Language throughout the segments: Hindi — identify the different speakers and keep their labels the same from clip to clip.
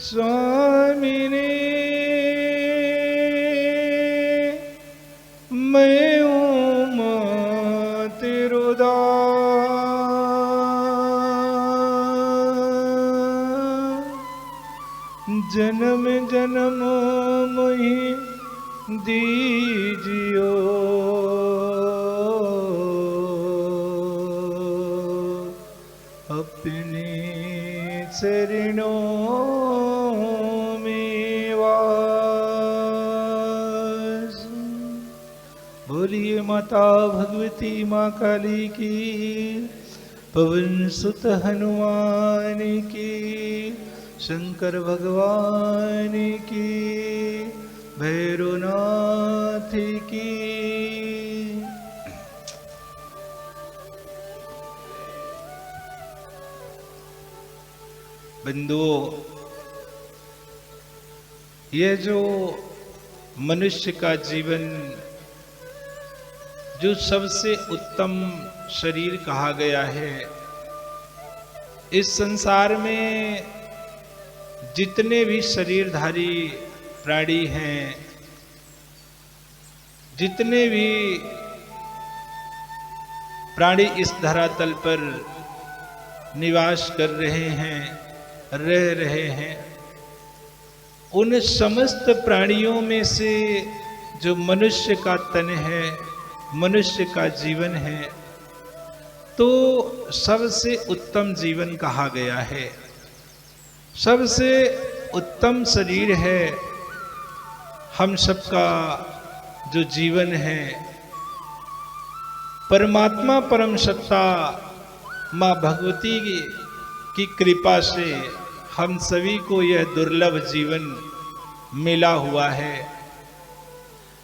Speaker 1: स्वामिने मैं हूँ तेरो दास, जन्म जन्म मोहि दीजियो अपने चरणों में वास। बोलिए माता भगवती माँ काली की, पवन सुत हनुमान की, शंकर भगवान की, भैरवनाथ की। बंधुओं, ये जो मनुष्य का जीवन, जो सबसे उत्तम शरीर कहा गया है, इस संसार में जितने भी शरीरधारी प्राणी हैं, जितने भी प्राणी इस धरातल पर निवास कर रहे हैं, रह रहे हैं, उन समस्त प्राणियों में से जो मनुष्य का तन है, मनुष्य का जीवन है, तो सबसे उत्तम जीवन कहा गया है, सबसे उत्तम शरीर है। हम सबका जो जीवन है, परमात्मा परम सत्ता माँ भगवती की कृपा से हम सभी को यह दुर्लभ जीवन मिला हुआ है।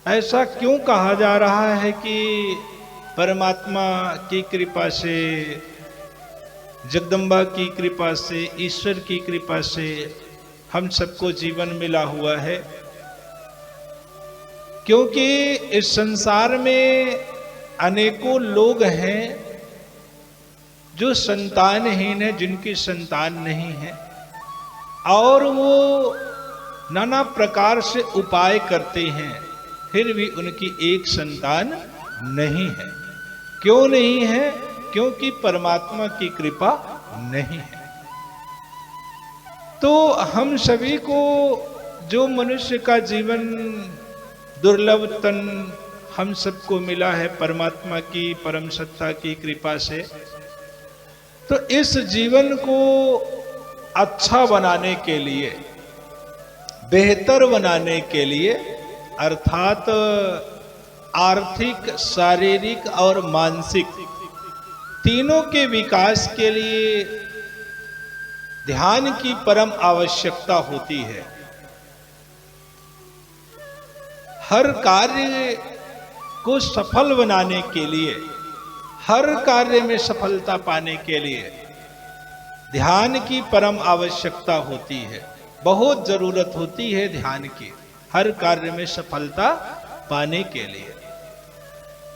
Speaker 1: ऐसा क्यों कहा जा रहा है कि परमात्मा की कृपा से, जगदम्बा की कृपा से, ईश्वर की कृपा से हम सबको जीवन मिला हुआ है? क्योंकि इस संसार में अनेकों लोग हैं जो संतानहीन है, जिनकी संतान नहीं है, और वो नाना प्रकार से उपाय करते हैं, फिर भी उनकी एक संतान नहीं है। क्यों नहीं है? क्योंकि परमात्मा की कृपा नहीं है। तो हम सभी को जो मनुष्य का जीवन दुर्लभ तन हम सबको मिला है परमात्मा की परम सत्ता की कृपा से, तो इस जीवन को अच्छा बनाने के लिए, बेहतर बनाने के लिए, अर्थात आर्थिक, शारीरिक और मानसिक तीनों के विकास के लिए ध्यान की परम आवश्यकता होती है। हर कार्य को सफल बनाने के लिए, हर कार्य में सफलता पाने के लिए ध्यान की परम आवश्यकता होती है। बहुत जरूरत होती है ध्यान की, हर कार्य में सफलता पाने के लिए।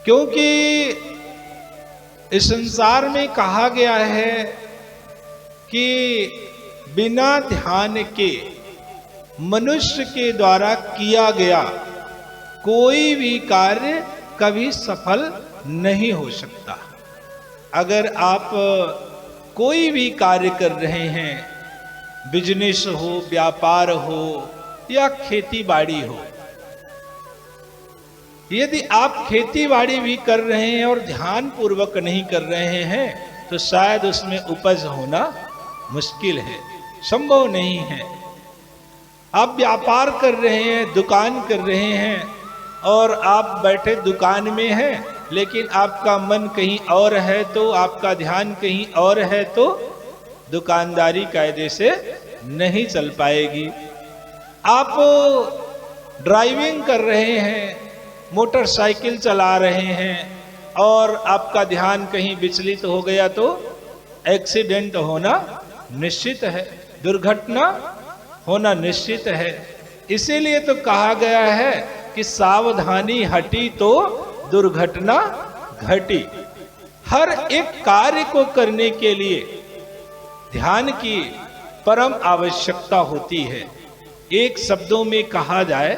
Speaker 1: क्योंकि इस संसार में कहा गया है कि बिना ध्यान के मनुष्य के द्वारा किया गया कोई भी कार्य कभी सफल नहीं हो सकता। अगर आप कोई भी कार्य कर रहे हैं, बिजनेस हो, व्यापार हो या खेती बाड़ी हो, यदि आप खेती बाड़ी भी कर रहे हैं और ध्यान पूर्वक नहीं कर रहे हैं, तो शायद उसमें उपज होना मुश्किल है, संभव नहीं है। आप व्यापार कर रहे हैं, दुकान कर रहे हैं, और आप बैठे दुकान में हैं, लेकिन आपका मन कहीं और है, तो आपका ध्यान कहीं और है, तो दुकानदारी कायदे से नहीं चल पाएगी। आप ड्राइविंग कर रहे हैं, मोटरसाइकिल चला रहे हैं, और आपका ध्यान कहीं विचलित हो गया, तो एक्सीडेंट होना निश्चित है, दुर्घटना होना निश्चित है। इसीलिए तो कहा गया है कि सावधानी हटी तो दुर्घटना घटी। हर एक कार्य को करने के लिए ध्यान की परम आवश्यकता होती है। एक शब्दों में कहा जाए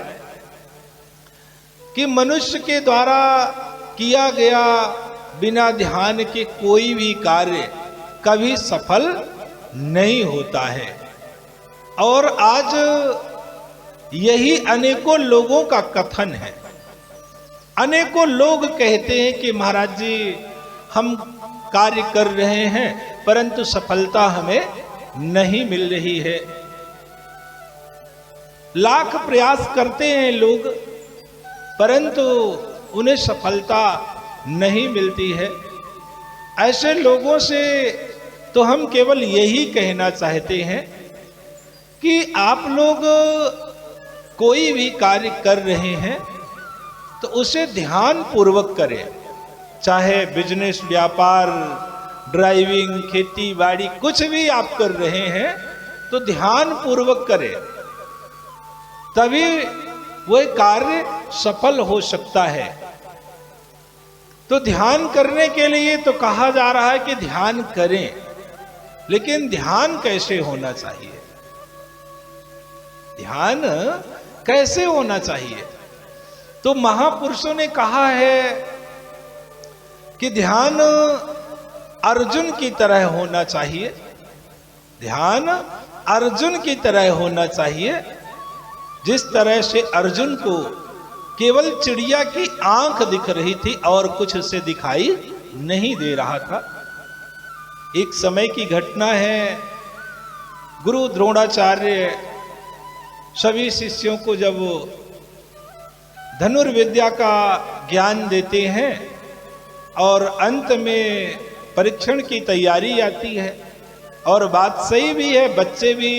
Speaker 1: कि मनुष्य के द्वारा किया गया बिना ध्यान के कोई भी कार्य कभी सफल नहीं होता है। और आज यही अनेकों लोगों का कथन है। अनेकों लोग कहते हैं कि महाराज जी हम कार्य कर रहे हैं परंतु सफलता हमें नहीं मिल रही है। लाख प्रयास करते हैं लोग परंतु उन्हें सफलता नहीं मिलती है। ऐसे लोगों से तो हम केवल यही कहना चाहते हैं कि आप लोग कोई भी कार्य कर रहे हैं तो उसे ध्यान पूर्वक करें। चाहे बिजनेस, व्यापार, ड्राइविंग, खेती बाड़ी, कुछ भी आप कर रहे हैं तो ध्यान पूर्वक करें, तभी वह कार्य सफल हो सकता है। तो ध्यान करने के लिए तो कहा जा रहा है कि ध्यान करें, लेकिन ध्यान कैसे होना चाहिए? ध्यान कैसे होना चाहिए? तो महापुरुषों ने कहा है कि ध्यान अर्जुन की तरह होना चाहिए। ध्यान अर्जुन की तरह होना चाहिए। जिस तरह से अर्जुन को केवल चिड़िया की आंख दिख रही थी और कुछ उसे दिखाई नहीं दे रहा था। एक समय की घटना है, गुरु द्रोणाचार्य सभी शिष्यों को जब धनुर्विद्या का ज्ञान देते हैं और अंत में परीक्षण की तैयारी आती है, और बात सही भी है, बच्चे भी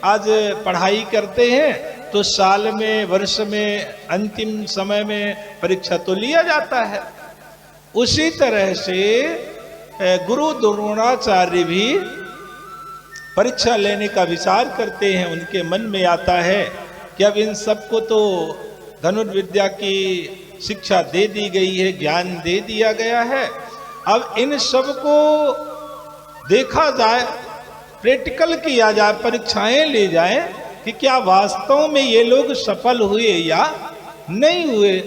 Speaker 1: आज पढ़ाई करते हैं तो साल में, वर्ष में, अंतिम समय में परीक्षा तो लिया जाता है। उसी तरह से गुरु द्रोणाचार्य भी परीक्षा लेने का विचार करते हैं। उनके मन में आता है कि अब इन सबको तो धनुर्विद्या की शिक्षा दे दी गई है, ज्ञान दे दिया गया है, अब इन सब को देखा जाए, प्रैक्टिकल किया जाए, परीक्षाएं ले जाएं कि क्या वास्तव में ये लोग सफल हुए या नहीं हुए।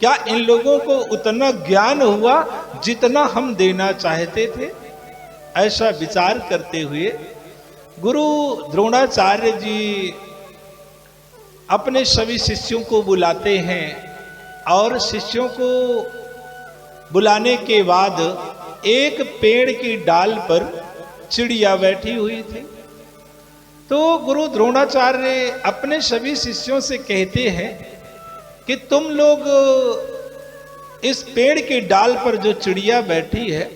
Speaker 1: क्या इन लोगों को उतना ज्ञान हुआ जितना हम देना चाहते थे? ऐसा विचार करते हुए गुरु द्रोणाचार्य जी अपने सभी शिष्यों को बुलाते हैं, और शिष्यों को बुलाने के बाद एक पेड़ की डाल पर चिड़िया बैठी हुई थी। तो गुरु द्रोणाचार्य अपने सभी शिष्यों से कहते हैं कि तुम लोग इस पेड़ की डाल पर जो चिड़िया बैठी है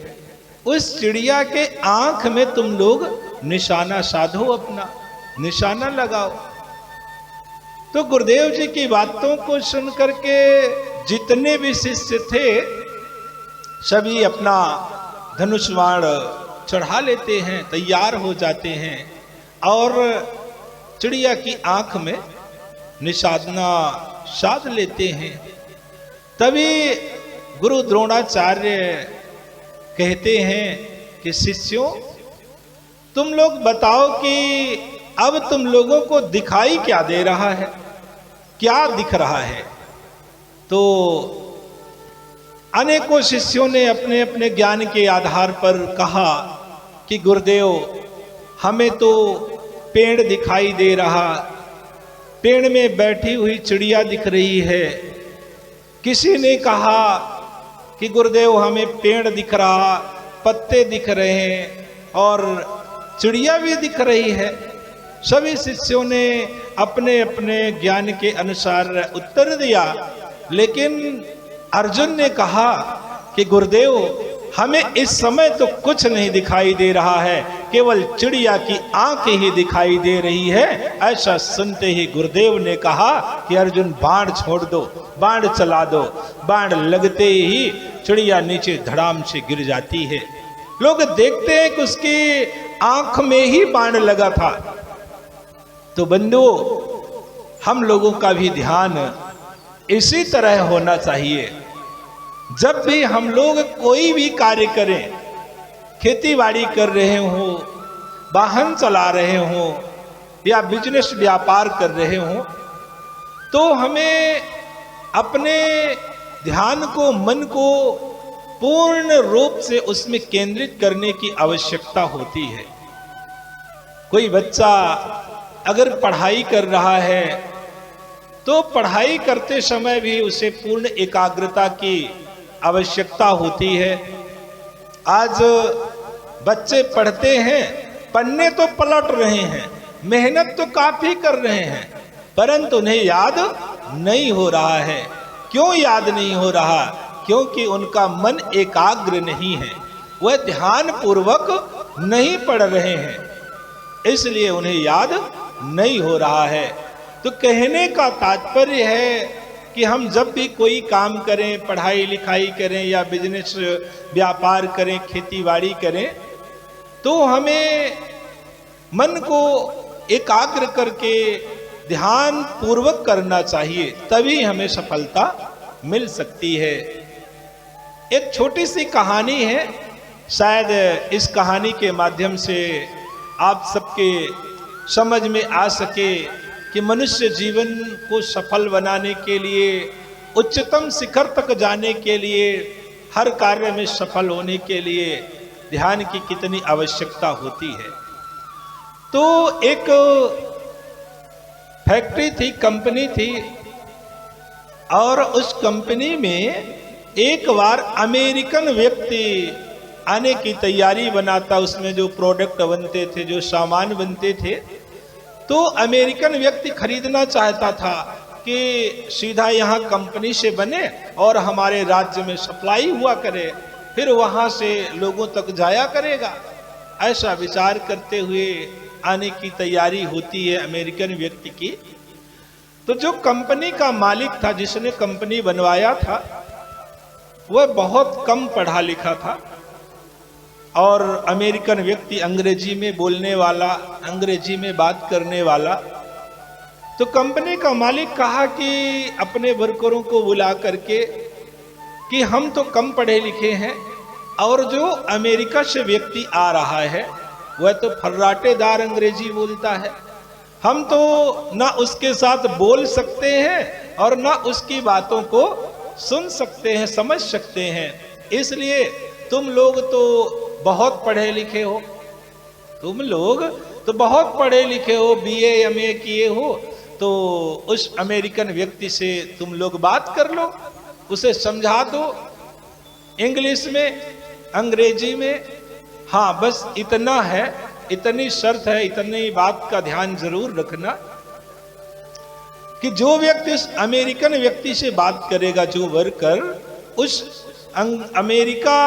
Speaker 1: उस चिड़िया के आंख में तुम लोग निशाना साधो, अपना निशाना लगाओ। तो गुरुदेव जी की बातों को सुनकर के जितने भी शिष्य थे सभी अपना धनुष बाण चढ़ा लेते हैं, तैयार हो जाते हैं और चिड़िया की आंख में निशाना साध लेते हैं। तभी गुरु द्रोणाचार्य कहते हैं कि शिष्यों, तुम लोग बताओ कि अब तुम लोगों को दिखाई क्या दे रहा है, क्या दिख रहा है? तो अनेकों शिष्यों ने अपने अपने ज्ञान के आधार पर कहा कि गुरुदेव हमें तो पेड़ दिखाई दे रहा, पेड़ में बैठी हुई चिड़िया दिख रही है। किसी ने कहा कि गुरुदेव हमें पेड़ दिख रहा, पत्ते दिख रहे हैं और चिड़िया भी दिख रही है। सभी शिष्यों ने अपने अपने ज्ञान के अनुसार उत्तर दिया, लेकिन अर्जुन ने कहा कि गुरुदेव हमें इस समय तो कुछ नहीं दिखाई दे रहा है, केवल चिड़िया की आंखें ही दिखाई दे रही है। ऐसा सुनते ही गुरुदेव ने कहा कि अर्जुन बाण छोड़ दो, बाण चला दो। बाण लगते ही चिड़िया नीचे धड़ाम से गिर जाती है। लोग देखते हैं कि उसकी आंख में ही बाण लगा था। तो बंधुओं, हम लोगों का भी ध्यान इसी तरह होना चाहिए। जब भी हम लोग कोई भी कार्य करें, खेती बाड़ी कर रहे हो, वाहन चला रहे हों या बिजनेस व्यापार कर रहे हों, तो हमें अपने ध्यान को, मन को पूर्ण रूप से उसमें केंद्रित करने की आवश्यकता होती है। कोई बच्चा अगर पढ़ाई कर रहा है तो पढ़ाई करते समय भी उसे पूर्ण एकाग्रता की आवश्यकता होती है। आज बच्चे पढ़ते हैं, पढ़ने तो पलट रहे हैं, मेहनत तो काफी कर रहे हैं, परंतु उन्हें याद नहीं हो रहा है। क्यों याद नहीं हो रहा? क्योंकि उनका मन एकाग्र नहीं है, वह ध्यान पूर्वक नहीं पढ़ रहे हैं, इसलिए उन्हें याद नहीं हो रहा है। तो कहने का तात्पर्य है कि हम जब भी कोई काम करें, पढ़ाई लिखाई करें या बिजनेस व्यापार करें, खेती बाड़ी करें, तो हमें मन को एकाग्र करके ध्यान पूर्वक करना चाहिए, तभी हमें सफलता मिल सकती है। एक छोटी सी कहानी है, शायद इस कहानी के माध्यम से आप सबके समझ में आ सके कि मनुष्य जीवन को सफल बनाने के लिए, उच्चतम शिखर तक जाने के लिए, हर कार्य में सफल होने के लिए ध्यान की कितनी आवश्यकता होती है। तो एक फैक्ट्री थी, कंपनी थी, और उस कंपनी में एक बार अमेरिकन व्यक्ति आने की तैयारी बनाता। उसमें जो प्रोडक्ट बनते थे, जो सामान बनते थे, तो अमेरिकन व्यक्ति खरीदना चाहता था कि सीधा यहाँ कंपनी से बने और हमारे राज्य में सप्लाई हुआ करे, फिर वहाँ से लोगों तक जाया करेगा। ऐसा विचार करते हुए आने की तैयारी होती है अमेरिकन व्यक्ति की। तो जो कंपनी का मालिक था, जिसने कंपनी बनवाया था, वह बहुत कम पढ़ा लिखा था और अमेरिकन व्यक्ति अंग्रेजी में बोलने वाला, अंग्रेजी में बात करने वाला। तो कंपनी का मालिक कहा कि अपने वर्करों को बुला करके कि हम तो कम पढ़े लिखे हैं और जो अमेरिका से व्यक्ति आ रहा है वह तो फर्राटेदार अंग्रेजी बोलता है, हम तो ना उसके साथ बोल सकते हैं और ना उसकी बातों को सुन सकते हैं, समझ सकते हैं। इसलिए तुम लोग तो बहुत पढ़े लिखे हो, तुम लोग तो बहुत पढ़े लिखे हो, बीए एमए किए हो, तो उस अमेरिकन व्यक्ति से तुम लोग बात कर लो, उसे समझा दो इंग्लिश में, अंग्रेजी में। हाँ, बस इतना है, इतनी शर्त है, इतनी बात का ध्यान जरूर रखना कि जो व्यक्ति उस अमेरिकन व्यक्ति से बात करेगा, जो वर्कर उस अमेरिका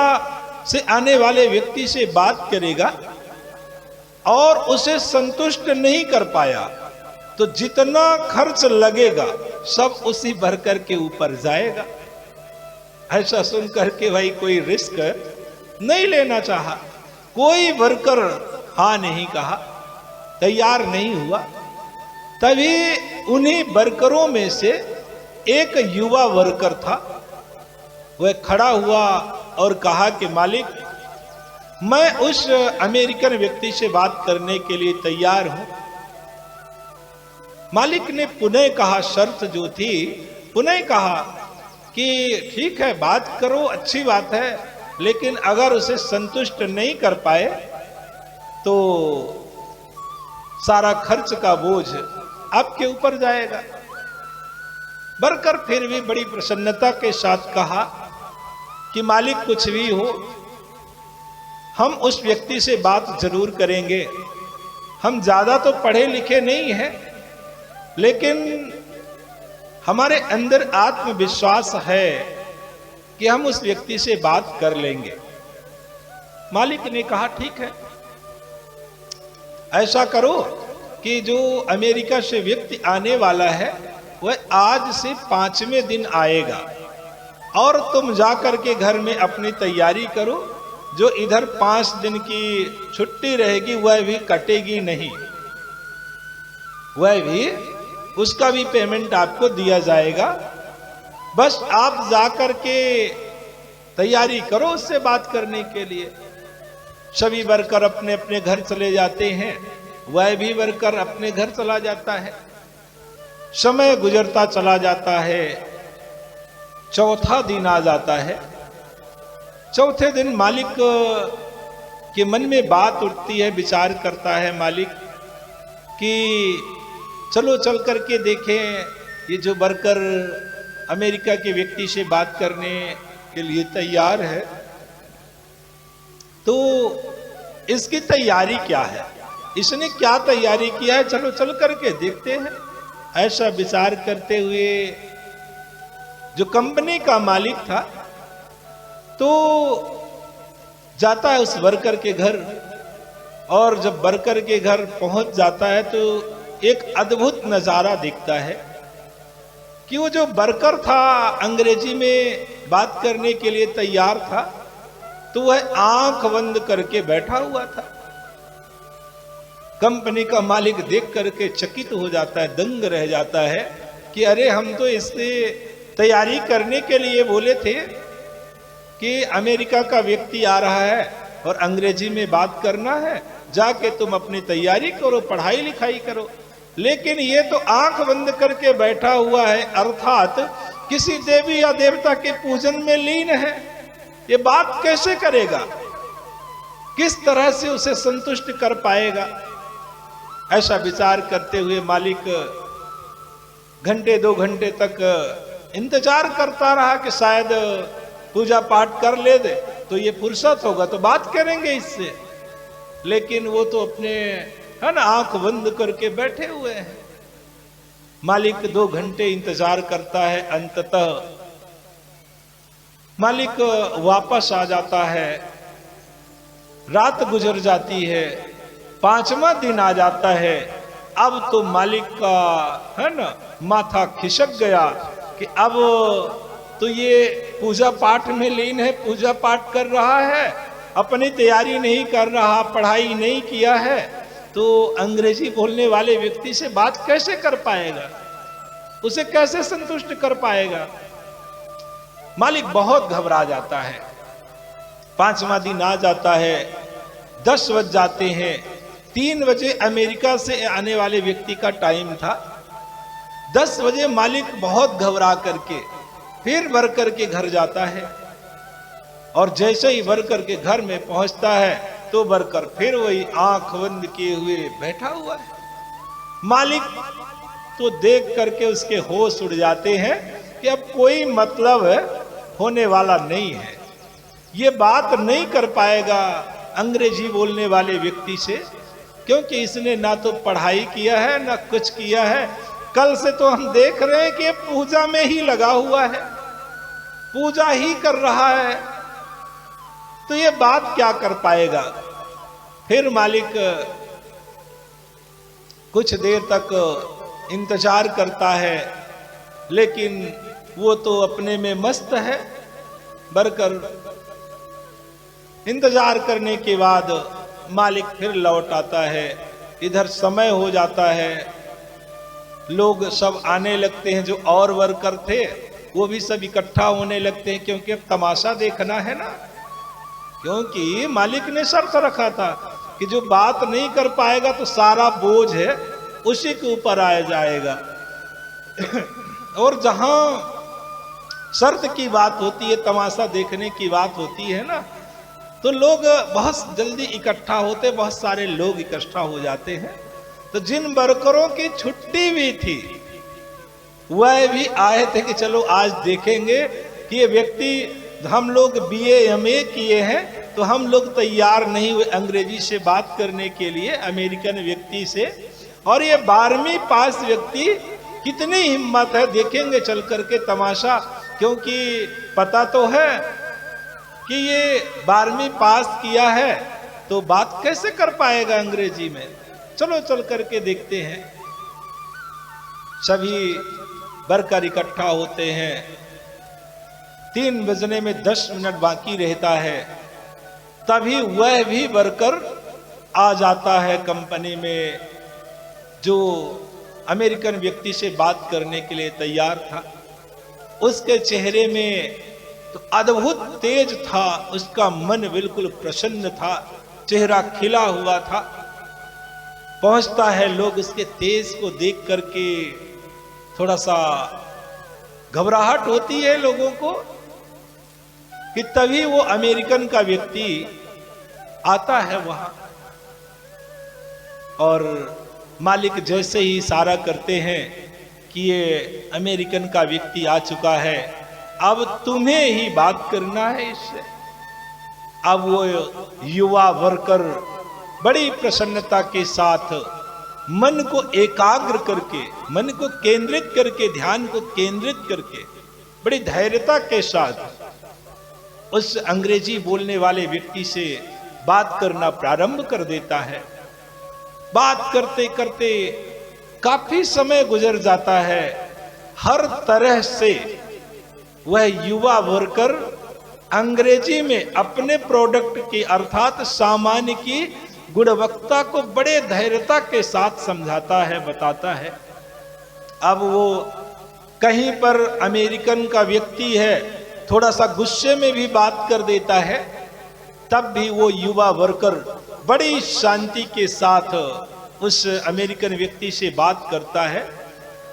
Speaker 1: से आने वाले व्यक्ति से बात करेगा और उसे संतुष्ट नहीं कर पाया, तो जितना खर्च लगेगा सब उसी वर्कर के ऊपर जाएगा। ऐसा सुन करके भाई कोई रिस्क नहीं लेना चाहा, कोई वर्कर हाँ नहीं कहा, तैयार नहीं हुआ। तभी उन्हीं वर्करों में से एक युवा वर्कर था, वह खड़ा हुआ और कहा कि मालिक, मैं उस अमेरिकन व्यक्ति से बात करने के लिए तैयार हूं। मालिक ने पुनः कहा, शर्त जो थी पुनः कहा कि ठीक है, बात करो, अच्छी बात है, लेकिन अगर उसे संतुष्ट नहीं कर पाए तो सारा खर्च का बोझ आपके ऊपर जाएगा। वर्कर फिर भी बड़ी प्रसन्नता के साथ कहा कि मालिक कुछ भी हो, हम उस व्यक्ति से बात जरूर करेंगे। हम ज्यादा तो पढ़े लिखे नहीं हैं, लेकिन हमारे अंदर आत्मविश्वास है कि हम उस व्यक्ति से बात कर लेंगे। मालिक ने कहा ठीक है, ऐसा करो कि जो अमेरिका से व्यक्ति आने वाला है वह आज से 5वें दिन आएगा और तुम जाकर के घर में अपनी तैयारी करो। जो इधर 5 दिन की छुट्टी रहेगी वह भी कटेगी नहीं, वह भी, उसका भी पेमेंट आपको दिया जाएगा। बस आप जाकर के तैयारी करो उससे बात करने के लिए। सभी वर्कर अपने अपने घर चले जाते हैं, वह भी वर्कर अपने घर चला जाता है। समय गुजरता चला जाता है। चौथा दिन आ जाता है। चौथे दिन मालिक के मन में बात उठती है, विचार करता है मालिक कि चलो चल करके देखें, ये जो वर्कर अमेरिका के व्यक्ति से बात करने के लिए तैयार है, तो इसकी तैयारी क्या है, इसने क्या तैयारी किया है, चलो चल करके देखते हैं। ऐसा विचार करते हुए जो कंपनी का मालिक था तो जाता है उस वर्कर के घर, और जब वर्कर के घर पहुंच जाता है तो एक अद्भुत नजारा दिखता है कि वो जो वर्कर था अंग्रेजी में बात करने के लिए तैयार था, तो वह आंख बंद करके बैठा हुआ था। कंपनी का मालिक देख करके चकित हो जाता है, दंग रह जाता है कि अरे हम तो इससे तैयारी करने के लिए बोले थे कि अमेरिका का व्यक्ति आ रहा है और अंग्रेजी में बात करना है, जाके तुम अपनी तैयारी करो, पढ़ाई लिखाई करो, लेकिन ये तो आंख बंद करके बैठा हुआ है, अर्थात किसी देवी या देवता के पूजन में लीन है। ये बात कैसे करेगा, किस तरह से उसे संतुष्ट कर पाएगा। ऐसा विचार करते हुए मालिक घंटे 2 घंटे तक इंतजार करता रहा कि शायद पूजा पाठ कर ले दे तो ये फुर्सत होगा तो बात करेंगे इससे, लेकिन वो तो अपने है ना आंख बंद करके बैठे हुए हैं। मालिक 2 घंटे इंतजार करता है, अंततः मालिक वापस आ जाता है। रात गुजर जाती है, 5वां दिन आ जाता है। अब तो मालिक का है ना माथा खिसक गया कि अब तो ये पूजा पाठ में लीन है, पूजा पाठ कर रहा है, अपनी तैयारी नहीं कर रहा, पढ़ाई नहीं किया है, तो अंग्रेजी बोलने वाले व्यक्ति से बात कैसे कर पाएगा, उसे कैसे संतुष्ट कर पाएगा। मालिक बहुत घबरा जाता है। 5वां दिन आ जाता है, 10 बज जाते हैं। 3 बजे अमेरिका से आने वाले व्यक्ति का टाइम था। 10 बजे मालिक बहुत घबरा करके फिर वर्कर के घर जाता है, और जैसे ही वर्कर के घर में पहुंचता है तो वर्कर फिर वही आंख बंद किए हुए बैठा हुआ है। मालिक तो देख करके उसके होश उड़ जाते हैं कि अब कोई मतलब होने वाला नहीं है, ये बात नहीं कर पाएगा अंग्रेजी बोलने वाले व्यक्ति से, क्योंकि इसने ना तो पढ़ाई किया है ना कुछ किया है। कल से तो हम देख रहे हैं कि पूजा में ही लगा हुआ है, पूजा ही कर रहा है, तो ये बात क्या कर पाएगा। फिर मालिक कुछ देर तक इंतजार करता है, लेकिन वो तो अपने में मस्त है। वर्कर इंतजार करने के बाद मालिक फिर लौट आता है। इधर समय हो जाता है, लोग सब आने लगते हैं, जो और वर्कर थे वो भी सब इकट्ठा होने लगते हैं, क्योंकि अब तमाशा देखना है ना। क्योंकि मालिक ने शर्त रखा था कि जो बात नहीं कर पाएगा तो सारा बोझ है उसी के ऊपर आ जाएगा। और जहां शर्त की बात होती है, तमाशा देखने की बात होती है ना, तो लोग बहुत जल्दी इकट्ठा होते, बहुत सारे लोग इकट्ठा हो जाते हैं। तो जिन वर्करों की छुट्टी भी थी वह भी आए थे कि चलो आज देखेंगे कि ये व्यक्ति, हम लोग BA MA किए हैं तो हम लोग तैयार नहीं हुए अंग्रेजी से बात करने के लिए अमेरिकन व्यक्ति से, और ये 12वीं पास व्यक्ति कितनी हिम्मत है, देखेंगे चल करके तमाशा, क्योंकि पता तो है कि ये 12वीं पास किया है तो बात कैसे कर पाएगा अंग्रेजी में, चलो चल करके देखते हैं। सभी वर्कर इकट्ठा होते हैं। 3 बजने में 10 मिनट बाकी रहता है, तभी वह भी वर्कर आ जाता है कंपनी में जो अमेरिकन व्यक्ति से बात करने के लिए तैयार था। उसके चेहरे में तो अद्भुत तेज था, उसका मन बिल्कुल प्रसन्न था, चेहरा खिला हुआ था। पहुंचता है, लोग उसके तेज को देख करके थोड़ा सा घबराहट होती है लोगों को, कि तभी वो अमेरिकन का व्यक्ति आता है वहां, और मालिक जैसे ही इशारा करते हैं कि ये अमेरिकन का व्यक्ति आ चुका है, अब तुम्हें ही बात करना है इससे। अब वो युवा वर्कर बड़ी प्रसन्नता के साथ मन को एकाग्र करके, मन को केंद्रित करके, ध्यान को केंद्रित करके बड़ी धैर्यता के साथ उस अंग्रेजी बोलने वाले व्यक्ति से बात करना प्रारंभ कर देता है। बात करते करते काफी समय गुजर जाता है। हर तरह से वह युवा वर्कर अंग्रेजी में अपने प्रोडक्ट की अर्थात सामान की गुणवत्ता को बड़े धैर्यता के साथ समझाता है, बताता है। अब वो कहीं पर अमेरिकन का व्यक्ति है, थोड़ा सा गुस्से में भी बात कर देता है, तब भी वो युवा वर्कर बड़ी शांति के साथ उस अमेरिकन व्यक्ति से बात करता है।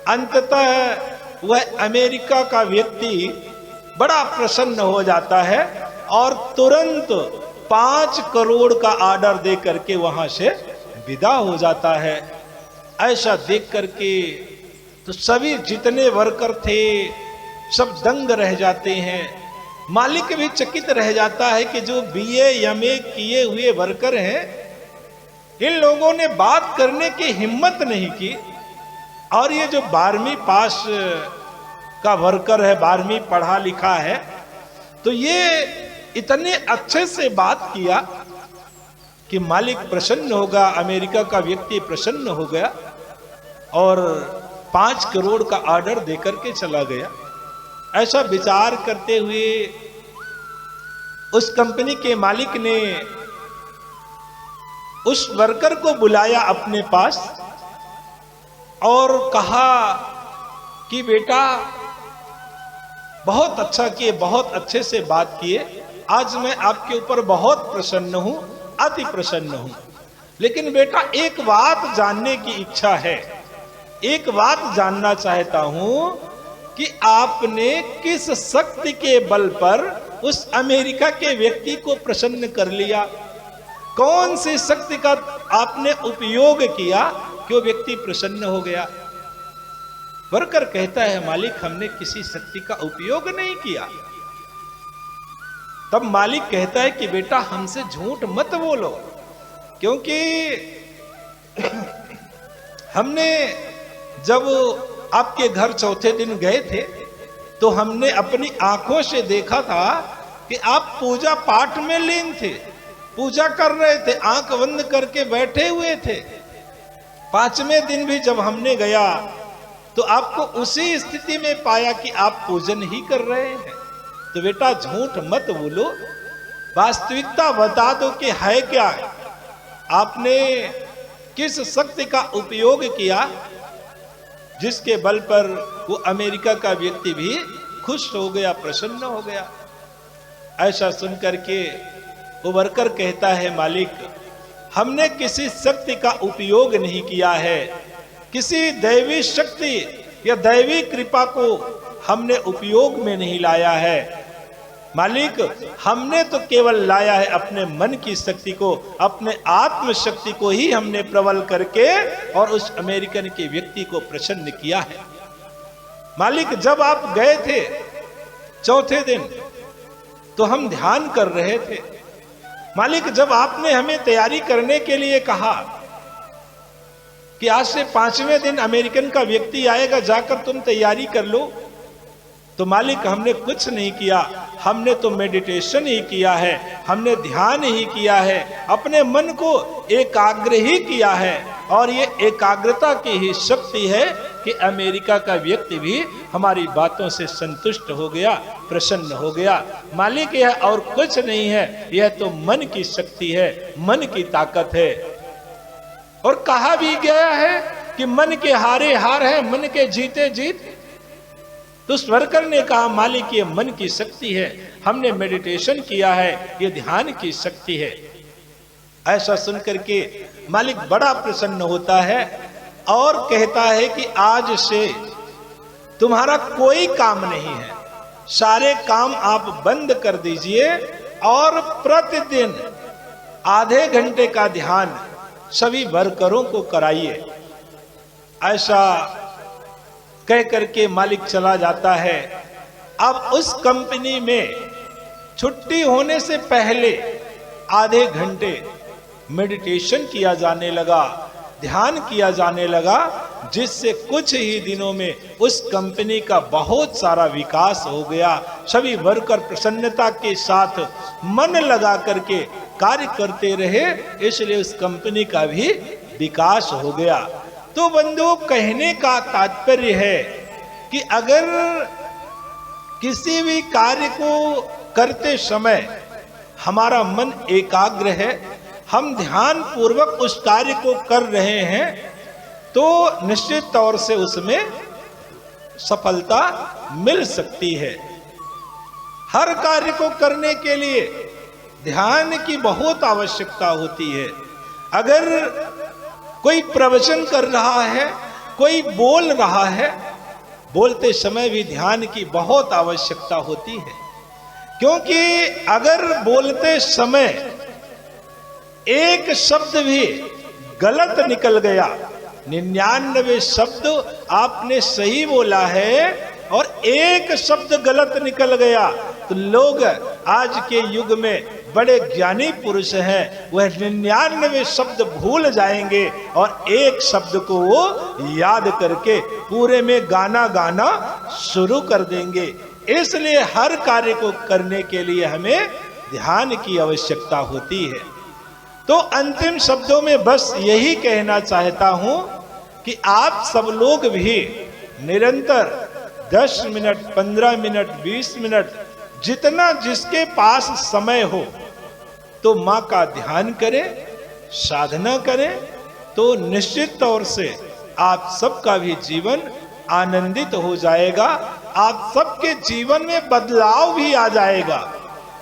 Speaker 1: अंततः वह अमेरिका का व्यक्ति बड़ा प्रसन्न हो जाता है और तुरंत 5 करोड़ का ऑर्डर दे करके वहां से विदा हो जाता है। ऐसा देख करके तो सभी जितने वर्कर थे सब दंग रह जाते हैं। मालिक भी चकित रह जाता है कि जो बीए एमए किए हुए वर्कर हैं, इन लोगों ने बात करने की हिम्मत नहीं की, और ये जो 12वीं पास का वर्कर है, 12वीं पढ़ा लिखा है, तो ये इतने अच्छे से बात किया कि मालिक प्रसन्न होगा, अमेरिका का व्यक्ति प्रसन्न हो गया और 5 करोड़ का ऑर्डर देकर के चला गया। ऐसा विचार करते हुए उस कंपनी के मालिक ने उस वर्कर को बुलाया अपने पास और कहा कि बेटा बहुत अच्छा किए, बहुत अच्छे से बात किए, आज मैं आपके ऊपर बहुत प्रसन्न हूं, अति प्रसन्न हूं। लेकिन बेटा एक बात जानने की इच्छा है, एक बात जानना चाहता हूं कि आपने किस शक्ति के बल पर उस अमेरिका के व्यक्ति को प्रसन्न कर लिया? कौन सी शक्ति का आपने उपयोग किया कि वो व्यक्ति प्रसन्न हो गया? वर्कर कहता है, मालिक हमने किसी शक्ति का उपयोग नहीं किया। तब मालिक कहता है कि बेटा हमसे झूठ मत बोलो, क्योंकि हमने जब आपके घर चौथे दिन गए थे तो हमने अपनी आंखों से देखा था कि आप पूजा पाठ में लीन थे, पूजा कर रहे थे, आंख बंद करके बैठे हुए थे। 5वें दिन भी जब हमने गया तो आपको उसी स्थिति में पाया कि आप पूजन ही कर रहे हैं। तो बेटा झूठ मत बोलो, वास्तविकता बता दो कि है क्या, आपने किस शक्ति का उपयोग किया जिसके बल पर वो अमेरिका का व्यक्ति भी खुश हो गया, प्रसन्न हो गया। ऐसा सुनकर के वो वर्कर कहता है, मालिक हमने किसी शक्ति का उपयोग नहीं किया है, किसी दैवी शक्ति या दैवी कृपा को हमने उपयोग में नहीं लाया है। मालिक हमने तो केवल लाया है अपने मन की शक्ति को, अपने आत्म शक्ति को ही हमने प्रबल करके और उस अमेरिकन के व्यक्ति को प्रसन्न किया है। मालिक जब आप गए थे चौथे दिन तो हम ध्यान कर रहे थे। मालिक जब आपने हमें तैयारी करने के लिए कहा कि आज से 5वें दिन अमेरिकन का व्यक्ति आएगा, जाकर तुम तैयारी कर लो, तो मालिक हमने कुछ नहीं किया, हमने तो मेडिटेशन ही किया है, हमने ध्यान ही किया है, अपने मन को एकाग्र ही किया है। और ये एकाग्रता की ही शक्ति है कि अमेरिका का व्यक्ति भी हमारी बातों से संतुष्ट हो गया, प्रसन्न हो गया। मालिक यह और कुछ नहीं है, यह तो मन की शक्ति है, मन की ताकत है। और कहा भी गया है कि मन के हारे हार है, मन के जीते जीत। तो उस वर्कर ने कहा, मालिक ये मन की शक्ति है, हमने मेडिटेशन किया है, ये ध्यान की शक्ति है। ऐसा सुनकर के मालिक बड़ा प्रसन्न होता है और कहता है कि आज से तुम्हारा कोई काम नहीं है, सारे काम आप बंद कर दीजिए और प्रतिदिन आधे घंटे का ध्यान सभी वर्करों को कराइए। ऐसा कह करके मालिक चला जाता है। अब उस कंपनी में छुट्टी होने से पहले आधे घंटे मेडिटेशन किया जाने लगा, ध्यान किया जाने लगा, जिससे कुछ ही दिनों में उस कंपनी का बहुत सारा विकास हो गया। सभी वर्कर प्रसन्नता के साथ मन लगा करके कार्य करते रहे, इसलिए उस कंपनी का भी विकास हो गया। तो बंधुओं, कहने का तात्पर्य है कि अगर किसी भी कार्य को करते समय हमारा मन एकाग्र है, हम ध्यान पूर्वक उस कार्य को कर रहे हैं, तो निश्चित तौर से उसमें सफलता मिल सकती है। हर कार्य को करने के लिए ध्यान की बहुत आवश्यकता होती है। अगर कोई प्रवचन कर रहा है, कोई बोल रहा है, बोलते समय भी ध्यान की बहुत आवश्यकता होती है, क्योंकि अगर बोलते समय एक शब्द भी गलत निकल गया, 99 शब्द आपने सही बोला है और एक शब्द गलत निकल गया, तो लोग आज के युग में बड़े ज्ञानी पुरुष हैं, वह 99 शब्द भूल जाएंगे और एक शब्द को वो याद करके पूरे में गाना गाना शुरू कर देंगे। इसलिए हर कार्य को करने के लिए हमें ध्यान की आवश्यकता होती है। तो अंतिम शब्दों में बस यही कहना चाहता हूं कि आप सब लोग भी निरंतर 10 मिनट, 15 मिनट, 20 मिनट, जितना जिसके पास समय हो, तो मां का ध्यान करें, साधना करें, तो निश्चित तौर से आप सबका भी जीवन आनंदित हो जाएगा। आप सबके जीवन में बदलाव भी आ जाएगा,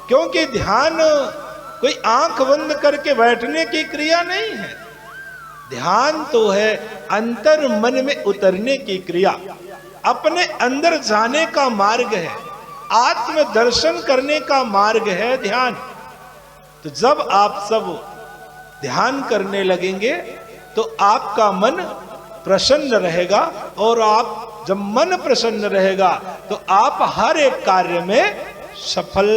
Speaker 1: क्योंकि ध्यान कोई आंख बंद करके बैठने की क्रिया नहीं है। ध्यान तो है अंतर मन में उतरने की क्रिया, अपने अंदर जाने का मार्ग है, आत्म दर्शन करने का मार्ग है ध्यान। तो जब आप सब ध्यान करने लगेंगे तो आपका मन प्रसन्न रहेगा, और आप जब मन प्रसन्न रहेगा तो आप हर एक कार्य में सफल